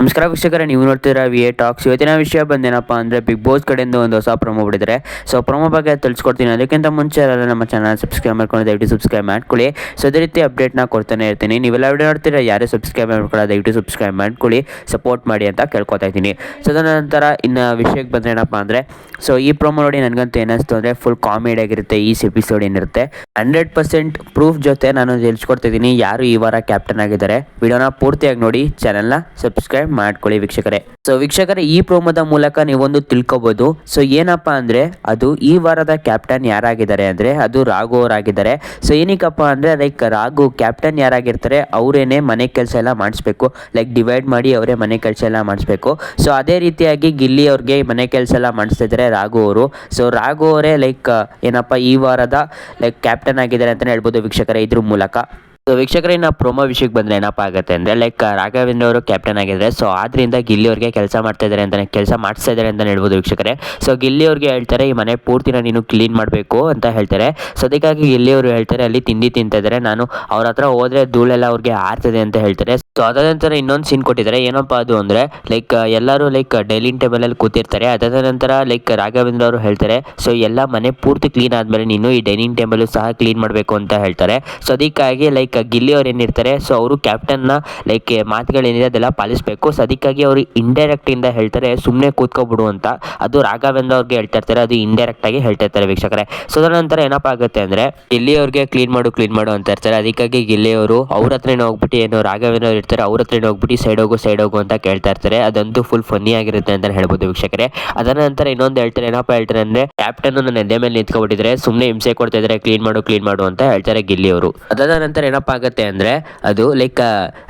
ನಮಸ್ಕಾರ ವೀಕ್ಷಕರೇ, ನೀವು ನೋಡ್ತಿದ್ದೀರಾ ವಿ ಎ ಟಾಕ್ಸ್. ಇವತ್ತಿನ ವಿಷಯ ಬಂದೇನಪ್ಪ ಅಂದರೆ ಬಿಗ್ ಬಾಸ್ ಕಡೆಯಿಂದ ಒಂದು ಹೊಸ ಪ್ರೊಮೋ ಬಿಟ್ಟಿದ್ದಾರೆ. ಸೊ ಪ್ರೊಮೋ ಬಗ್ಗೆ ತಿಳಿಸ್ಕೊಡ್ತೀನಿ. ಅದಕ್ಕಿಂತ ಮುಂಚೆ ಎಲ್ಲ ನಮ್ಮ ಚಾನಲ್ ಸಬ್ಸ್ಕ್ರೈಬ್ ಮಾಡ್ಕೊಂಡು ದಯವಿಟ್ಟು ಸಬ್ಸ್ಕ್ರೈಬ್ ಮಾಡ್ಕೊಳ್ಳಿ. ಸೊ ಅದೇ ರೀತಿ ಅಪ್ಡೇಟ್ನ ಕೊಡ್ತಾನೆ ಇರ್ತೀನಿ. ನೀವೆಲ್ಲ ವಿಡಿಯೋ ನೋಡ್ತೀರಾ, ಯಾರೇ ಸಬ್ಸ್ಕ್ರೈಬ್ ಮಾಡ್ಕೊಳ್ಳೋ ದಯವಿಟ್ಟು ಸಬ್ಸ್ಕ್ರೈಬ್ ಮಾಡ್ಕೊಳ್ಳಿ, ಸಪೋರ್ಟ್ ಮಾಡಿ ಅಂತ ಕೇಳ್ಕೊತಾ ಇದ್ದೀನಿ. ಸೊ ಅದರ ನಂತರ ಇನ್ನು ವಿಷಯಕ್ಕೆ ಬಂದರೆ ಏನಪ್ಪ ಅಂದರೆ, ಸೊ ಈ ಪ್ರೊಮೋ ನೋಡಿ ನನಗಂತೂ ಏನಿಸ್ತು ಅಂದರೆ ಫುಲ್ ಕಾಮಿಡಿ ಆಗಿರುತ್ತೆ. ಈ ಎಪಿಸೋಡ್ ಏನಿರುತ್ತೆ 100% ಪ್ರೂಫ್ ಜೊತೆ ನಾನು ತಿಳಿಸ್ಕೊಡ್ತಿದ್ದೀನಿ ಯಾರು ಈ ವಾರ ಕ್ಯಾಪ್ಟನ್ ಆಗಿದ್ದಾರೆ. ವಿಡಿಯೋನ ಪೂರ್ತಿಯಾಗಿ ನೋಡಿ, ಚಾನಲ್ನ ಸಬ್ಸ್ಕ್ರೈಬ್ ಮಾಡ್ಕೊಳ್ಳಿ ವೀಕ್ಷಕರೇ. ಸೊ ವೀಕ್ಷಕರೇ, ಈ ಪ್ರೋಮೋದ ಮೂಲಕ ನೀವೊಂದು ತಿಳ್ಕೊಬೋದು. ಸೊ ಏನಪ್ಪ ಅಂದರೆ, ಅದು ಈ ವಾರದ ಕ್ಯಾಪ್ಟನ್ ಯಾರಾಗಿದ್ದಾರೆ ಅಂದರೆ ಅದು ರಾಘು ಅವರಾಗಿದ್ದಾರೆ. ಸೊ ಏನಕ್ಕಪ್ಪ ಅಂದರೆ, ಲೈಕ್ ರಾಘು ಕ್ಯಾಪ್ಟನ್ ಯಾರಾಗಿರ್ತಾರೆ ಅವರೇನೆ ಮನೆ ಕೆಲಸ ಎಲ್ಲ ಮಾಡಿಸ್ಬೇಕು, ಲೈಕ್ ಡಿವೈಡ್ ಮಾಡಿ ಅವರೇ ಮನೆ ಕೆಲಸ ಎಲ್ಲ ಮಾಡಿಸ್ಬೇಕು. ಸೊ ಅದೇ ರೀತಿಯಾಗಿ ಗಿಲ್ಲಿ ಅವ್ರಿಗೆ ಮನೆ ಕೆಲಸ ಎಲ್ಲ ಮಾಡಿಸ್ತಿದ್ದಾರೆ ರಾಘು ಅವರು. ಸೊ ರಾಘು ಅವರೇ ಲೈಕ್ ಏನಪ್ಪ ಈ ವಾರದ ಲೈಕ್ ಕ್ಯಾಪ್ಟನ್ ಆಗಿದ್ದಾರೆ ಅಂತಲೇ ಹೇಳ್ಬೋದು ವೀಕ್ಷಕರೇ ಇದ್ರ ಮೂಲಕ. ಸೊ ವೀಕ್ಷಕರೇ, ನಾವು ಪ್ರೊಮೋ ವಿಷಯಕ್ಕೆ ಬಂದರೆ ಏನಪ್ಪ ಆಗುತ್ತೆ ಅಂದರೆ, ಲೈಕ್ ರಾಘವೇಂದ್ರ ಅವರು ಕ್ಯಾಪ್ಟನ್ ಆಗಿದ್ದಾರೆ. ಸೊ ಆದ್ದರಿಂದ ಗಿಲ್ಲಿ ಅವ್ರಿಗೆ ಕೆಲಸ ಮಾಡ್ತಾ ಇದ್ದಾರೆ ಅಂತಲೇ ಹೇಳ್ಬೋದು ವೀಕ್ಷಕರೇ. ಸೊ ಗಿಲ್ಲಿ ಅವ್ರಿಗೆ ಹೇಳ್ತಾರೆ ಈ ಮನೆ ಪೂರ್ತಿನ ನೀನು ಕ್ಲೀನ್ ಮಾಡಬೇಕು ಅಂತ ಹೇಳ್ತಾರೆ. ಸೊ ಅದಕ್ಕಾಗಿ ಗಿಲ್ಲಿ ಅವರು ಹೇಳ್ತಾರೆ ಅಲ್ಲಿ ತಿಂಡಿ ತಿಂತಾ ಇದ್ದಾರೆ, ನಾನು ಅವ್ರ ಹತ್ರ ಹೋದರೆ ಧೂಳೆಲ್ಲ ಅವ್ರಿಗೆ ಆರ್ತದೆ ಅಂತ ಹೇಳ್ತಾರೆ. ಸೊ ಅದಾದ ನಂತರ ಇನ್ನೊಂದು ಸೀನ್ ಕೊಟ್ಟಿದ್ದಾರೆ. ಏನಪ್ಪ ಅದು ಅಂದರೆ, ಲೈಕ್ ಎಲ್ಲರೂ ಲೈಕ್ ಡೈನಿಂಗ್ ಟೇಬಲಲ್ಲಿ ಕೂತಿರ್ತಾರೆ. ಅದಾದ ನಂತರ ಲೈಕ್ ರಾಘವೇಂದ್ರ ಅವರು ಹೇಳ್ತಾರೆ, ಸೊ ಎಲ್ಲ ಮನೆ ಪೂರ್ತಿ ಕ್ಲೀನ್ ಆದಮೇಲೆ ನೀನು ಈ ಡೈನಿಂಗ್ ಟೇಬಲ್ ಸಹ ಕ್ಲೀನ್ ಮಾಡಬೇಕು ಅಂತ ಹೇಳ್ತಾರೆ. ಸೊ ಅದಕ್ಕಾಗಿ ಲೈಕ್ ಗಿಲ್ಲಿ ಅವ್ರು ಏನಿರ್ತಾರೆ, ಸೊ ಅವರು ಕ್ಯಾಪ್ಟನ್ನ ಲೈಕ್ ಮಾತುಗಳೇನಿದೆ ಅದೆಲ್ಲ ಪಾಲಿಸಬೇಕು. ಸೊ ಅದಕ್ಕಾಗಿ ಅವರು ಇಂಡೈರೆಕ್ಟಿಂದ ಹೇಳ್ತಾರೆ ಸುಮ್ಮನೆ ಕೂತ್ಕೊಬಿಡು ಅಂತ. ಅದು ರಾಘವೇಂದ್ರ ಅವ್ರಿಗೆ ಹೇಳ್ತಾ ಇರ್ತಾರೆ, ಅದು ಇಂಡೈರೆಕ್ಟ್ ಆಗಿ ಹೇಳ್ತಾ ಇರ್ತಾರೆ ವೀಕ್ಷಕರೇ. ಸೊ ಅದರ ನಂತರ ಏನಪ್ಪ ಆಗುತ್ತೆ ಅಂದರೆ, ಗಿಲ್ಲಿ ಅವ್ರಿಗೆ ಕ್ಲೀನ್ ಮಾಡು ಅಂತ ಇರ್ತಾರೆ. ಅದಕ್ಕಾಗಿ ಗಿಲ್ಲಿ ಅವರು ಅವ್ರ ಹತ್ರನೇ ಹೋಗ್ಬಿಟ್ಟು, ಏನು ರಾಘವೇಂದ್ರ ಅವ್ರು ಇರ್ತಾರೆ ಅವ್ರ ಹತ್ರನೇ ಹೋಗ್ಬಿಟ್ಟು ಸೈಡ್ ಹೋಗು ಅಂತ ಕೇಳ್ತಾ ಇರ್ತಾರೆ. ಅದಂತೂ ಫುಲ್ ಫನ್ನಿ ಆಗಿರುತ್ತೆ ಅಂತ ಹೇಳ್ಬೋದು ವೀಕ್ಷಕರೇ. ಅದರ ನಂತರ ಇನ್ನೊಂದು ಹೇಳ್ತಾರೆ, ಏನಪ್ಪ ಹೇಳ್ತಾರೆ ಅಂದರೆ, ಕ್ಯಾಪ್ಟನ್ ನನ್ನ ಎದೆ ಮೇಲೆ ನಿಂತ್ಕೊಬಿಟ್ಟಿದ್ರೆ ಸುಮ್ಮನೆ ಹಿಂಸೆ ಕೊಡ್ತಾ ಇದ್ದಾರೆ, ಕ್ಲೀನ್ ಮಾಡು ಅಂತ ಹೇಳ್ತಾರೆ ಗಿಲ್ಲಿ ಅವರು. ಅದಾದ ನಂತರ ಏನಪ್ಪ ಆಗುತ್ತೆ ಅಂದರೆ, ಅದು ಲೈಕ್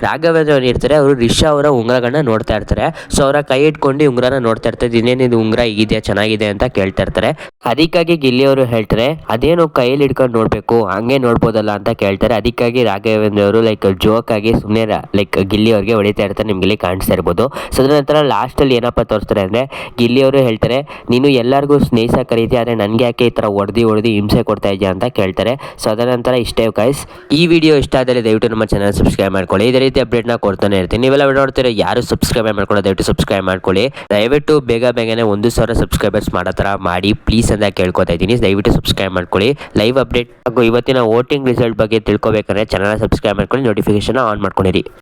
ರಾಘವೇಂದ್ರ ಇರ್ತಾರೆ, ಅವರು ರಿಷಾ ಅವರ ಉಂಗುರಗಳನ್ನ ನೋಡ್ತಾ ಇರ್ತಾರೆ. ಸೊ ಅವರ ಕೈ ಇಟ್ಕೊಂಡು ಉಂಗುರನ ನೋಡ್ತಾ ಇರ್ತಾರೆ, ಇನ್ನೇನಿದು ಉಂಗುರ ಹೀಗಿದೆಯಾ ಚೆನ್ನಾಗಿದೆ ಅಂತ ಕೇಳ್ತಾ ಇರ್ತಾರೆ. ಅದಕ್ಕಾಗಿ ಗಿಲ್ಲಿ ಅವರು ಹೇಳ್ತಾರೆ, ಅದೇನು ಕೈಯಲ್ಲಿ ಇಟ್ಕೊಂಡು ನೋಡಬೇಕು, ಹಂಗೆ ನೋಡ್ಬೋದಲ್ಲ ಅಂತ ಕೇಳ್ತಾರೆ. ಅದಕ್ಕಾಗಿ ರಾಘವೇಂದ್ರ ಅವರು ಲೈಕ್ ಜೋಕ್ ಆಗಿ ಸುಮ್ಮನೆ ಲೈಕ್ ಗಿಲ್ಲಿ ಅವ್ರಿಗೆ ಹೊಡಿತಾ ಇರ್ತಾರೆ, ನಿಮ್ಗೆ ಇಲ್ಲಿ ಕಾಣಿಸ್ತಾ ಇರ್ಬೋದು. ಸೊ ಅದರ ನಂತರ ಲಾಸ್ಟಲ್ಲಿ ಏನಪ್ಪ ತೋರಿಸ್ತಾರೆ ಅಂದರೆ, ಗಿಲ್ಲಿ ಅವರು ಹೇಳ್ತಾರೆ, ನೀನು ಎಲ್ಲರಿಗೂ ಸ್ನೇಹಿತ ಕರೀತಿ, ಆದರೆ ನನಗೆ ಯಾಕೆ ಈ ಥರ ಹೊಡೆದು ಹಿಂಸೆ ಕೊಡ್ತಾ ಇದೆಯಾ ಅಂತ ಕೇಳ್ತಾರೆ. ಸೊ ಅದರ ನಂತರ ಇಷ್ಟೇ ಗೈಸ್, ಈ ವಿಡಿಯೋ ಇಷ್ಟ ಆದರೆ ದಯವಿಟ್ಟು ನಮ್ಮ ಚಾನಲ್ ಸಬ್ಸ್ಕ್ರೈಬ್ ಮಾಡ್ಕೊಳ್ಳಿ. ಇದೇ ರೀತಿ ಅಪ್ಡೇಟ್ನ ಕೊಡ್ತಾನೆ ಇರ್ತೀನಿ. ನೀವೆಲ್ಲ ವಿಡಿಯೋ ನೋಡ್ತೀರಾ, ಯಾರು ಸಬ್ಸ್ಕ್ರೈಬ್ ಮಾಡ್ಕೊಳ್ಳೋ ದಯವಿಟ್ಟು ಸಬ್ಸ್ಕ್ರೈಬ್ ಮಾಡ್ಕೊಳ್ಳಿ. ದಯವಿಟ್ಟು ಬೇಗನೆ 1,000 ಸಬ್ಸ್ಕ್ರೈಬರ್ಸ್ ಮಾಡೋ ಥರ ಮಾಡಿ ಪ್ಲೀಸ್ ಅಂತ ಕೇಳ್ಕೊತಾ ಇದ್ದೀನಿ. ದಯವಿಟ್ಟು ಸಬ್ಸ್ಕ್ರೈಬ್ ಮಾಡ್ಕೊಳ್ಳಿ. ಲೈವ್ ಅಪ್ಡೇಟ್ ಹಾಗೂ ಇವತ್ತಿನ ವೋಟಿಂಗ್ ರಿಸಲ್ಟ್ ಬಗ್ಗೆ ತಿಳ್ಕೊಬೇಕಂದ್ರೆ ಚಾನಲ್ ಸಬ್ಸ್ಕ್ರೈಬ್ ಮಾಡ್ಕೊಳ್ಳಿ, ನೋಟಿಫಿಕೇಶನ್ ಆನ್ ಮಾಡ್ಕೊಂಡಿರಿ.